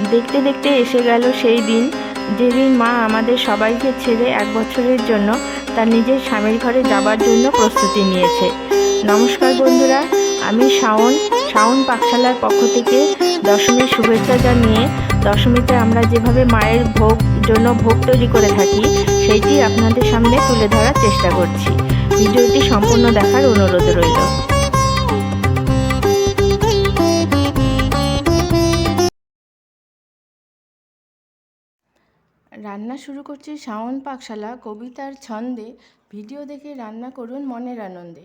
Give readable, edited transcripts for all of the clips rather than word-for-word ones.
দেখতে দেখতে এসে গেল সেই দিন, যেদিন মা আমাদের সবাইকে ছেড়ে 1 বছরের জন্য তার নিজের স্বামীর ঘরে যাবার জন্য প্রস্তুতি নিয়েছে। নমস্কার বন্ধুরা, আমি শাওন পাকশালার পক্ষ থেকে দশমীর শুভেচ্ছা জানিয়ে দশমীতে আমরা যেভাবে মায়ের জন্য ভোগ তৈরি করে থাকি সেইটি আপনাদের সামনে তুলে ধরার চেষ্টা করছি। ভিডিওটি সম্পূর্ণ দেখার অনুরোধ রইল। রান্না শুরু করছি শাওন পাকশালা কবিতার ছন্দে। ভিডিও দেখে রান্না করুন মনের আনন্দে।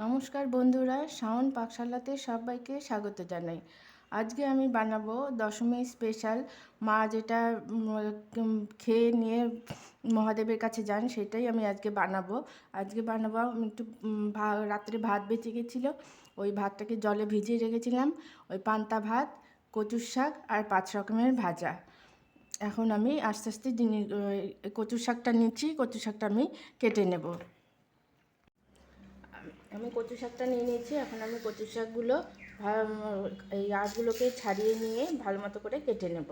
নমস্কার বন্ধুরা, শাওন পাকশালাতে সবাইকে স্বাগত জানাই। আজকে আমি বানাবো দশমী স্পেশাল, মা যেটা খেয়ে নিয়ে মহাদেবের কাছে যান সেটাই আমি আজকে বানাবো। আমি একটু রাত্রে ভাত বেঁচে গেছিলো, ওই ভাতটাকে জলে ভিজিয়ে রেখেছিলাম। ওই পান্তা ভাত, কচুর শাক আর 5 রকমের ভাজা। এখন আমি আস্তে আস্তে কচুর শাকটা নিচ্ছি। কচুর শাকটা আমি কেটে নেব। আমি কচু শাকটা নিয়ে নিয়েছি। এখন আমি কচু শাকগুলো এই আঁশগুলোকে ছাড়িয়ে নিয়ে ভালো মতো করে কেটে নেব।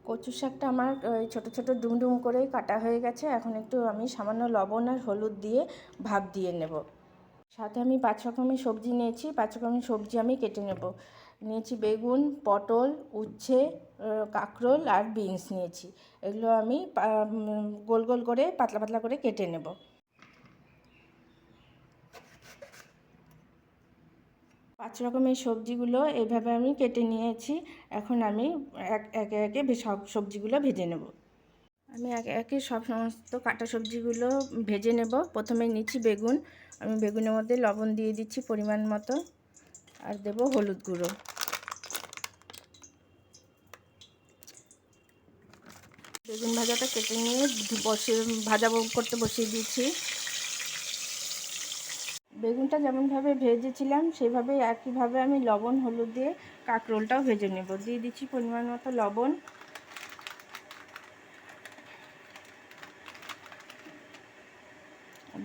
কচু শাকটা আমার ছোট ছোট ডুমডুম করে কাটা হয়ে গেছে। এখন একটু আমি সামান্য লবণ আর হলুদ দিয়ে ভাপ দিয়ে নেব। সাথে আমি 5 রকমের সবজি নিয়েছি। 5 রকমের সবজি আমি কেটে নেব। নিয়েছি বেগুন, পটল, উচ্ছে, কাঁকরোল আর বিনস নিয়েছি। এগুলো আমি গোল গোল করে পাতলা পাতলা করে কেটে নেব। পাঁচ রকমের সবজিগুলো এইভাবে আমি কেটে নিয়েছি। এখন আমি একে একে সব সবজিগুলো ভেজে নেব। আমি একে একে সমস্ত কাটা সবজিগুলো ভেজে নেব। প্রথমে নিচ্ছি বেগুন। আমি বেগুনের মধ্যে লবণ দিয়ে দিচ্ছি পরিমাণ মতো, আর দেব হলুদ গুঁড়ো। বেগুন ভাজাটা কেটে নিয়ে ভাজা করতে বসিয়ে দিচ্ছি। বেগুনটা যেমনভাবে ভেজেছিলাম সেভাবে একইভাবে আমি লবণ হলুদ দিয়ে কাঁকরোলটাও ভেজে নেব। দিয়ে দিচ্ছি পরিমাণ মতো লবণ,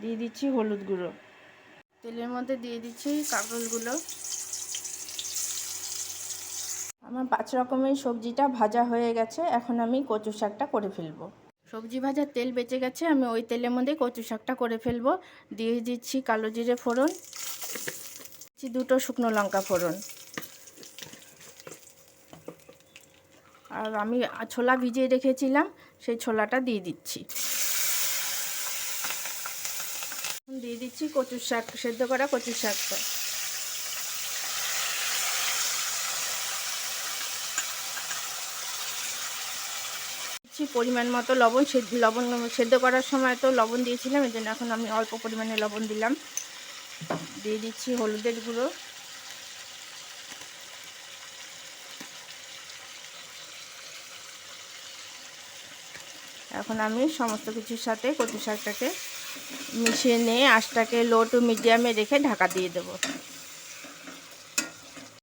দিয়ে দিচ্ছি হলুদ গুঁড়ো। তেলের মধ্যে দিয়ে দিচ্ছি কাঁকরোলগুলো। আমার 5 রকমের সবজিটা ভাজা হয়ে গেছে। এখন আমি কচু শাকটা করে ফেলবো। সবজি ভাজার তেল বেঁচে গেছে, আমি ওই তেলের মধ্যে কচু শাকটা করে ফেলবো। দিয়ে দিচ্ছি কালো জিরে ফোড়ন, দিচ্ছি 2টো শুকনো লঙ্কা ফোড়ন, আর আমি ছোলা ভিজিয়ে রেখেছিলাম সেই ছোলাটা দিয়ে দিচ্ছি। দিয়ে দিচ্ছি কচুর শাক, সেদ্ধ করা কচুর শাকটা। পরিমাণ মতো লবণ সেদ্ধ করার সময় তো লবণ দিয়েছিলাম, এই জন্য এখন আমি অল্প পরিমাণে লবণ দিলাম। দিয়ে দিচ্ছি হলুদের গুঁড়ো, এখন আমি সমস্ত কিছুর সাথে কচু শাকটাকে মিশিয়ে নিয়ে আঁচটাকে লো টু মিডিয়ামে রেখে ঢাকা দিয়ে দেব।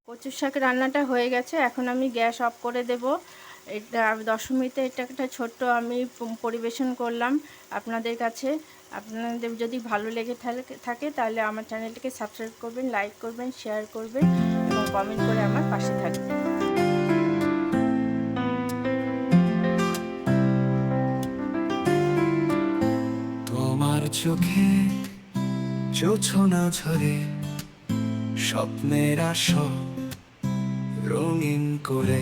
কচুর শাক রান্নাটা হয়ে গেছে। এখন আমি গ্যাস অফ করে দেব। এটা দশমীতে এটা একটা ছোট্ট আমি পরিবেশন করলাম আপনাদের কাছে। আপনাদের যদি ভালো লেগে থাকে তাহলে আমার চ্যানেলটিকে সাবস্ক্রাইব করবেন, লাইক করবেন, শেয়ার করবেন এবং কমেন্ট করে আমার পাশে থাকবেন। তোমার চোখে জোছনা ঝরে স্বপ্নের আসর রঙিন করে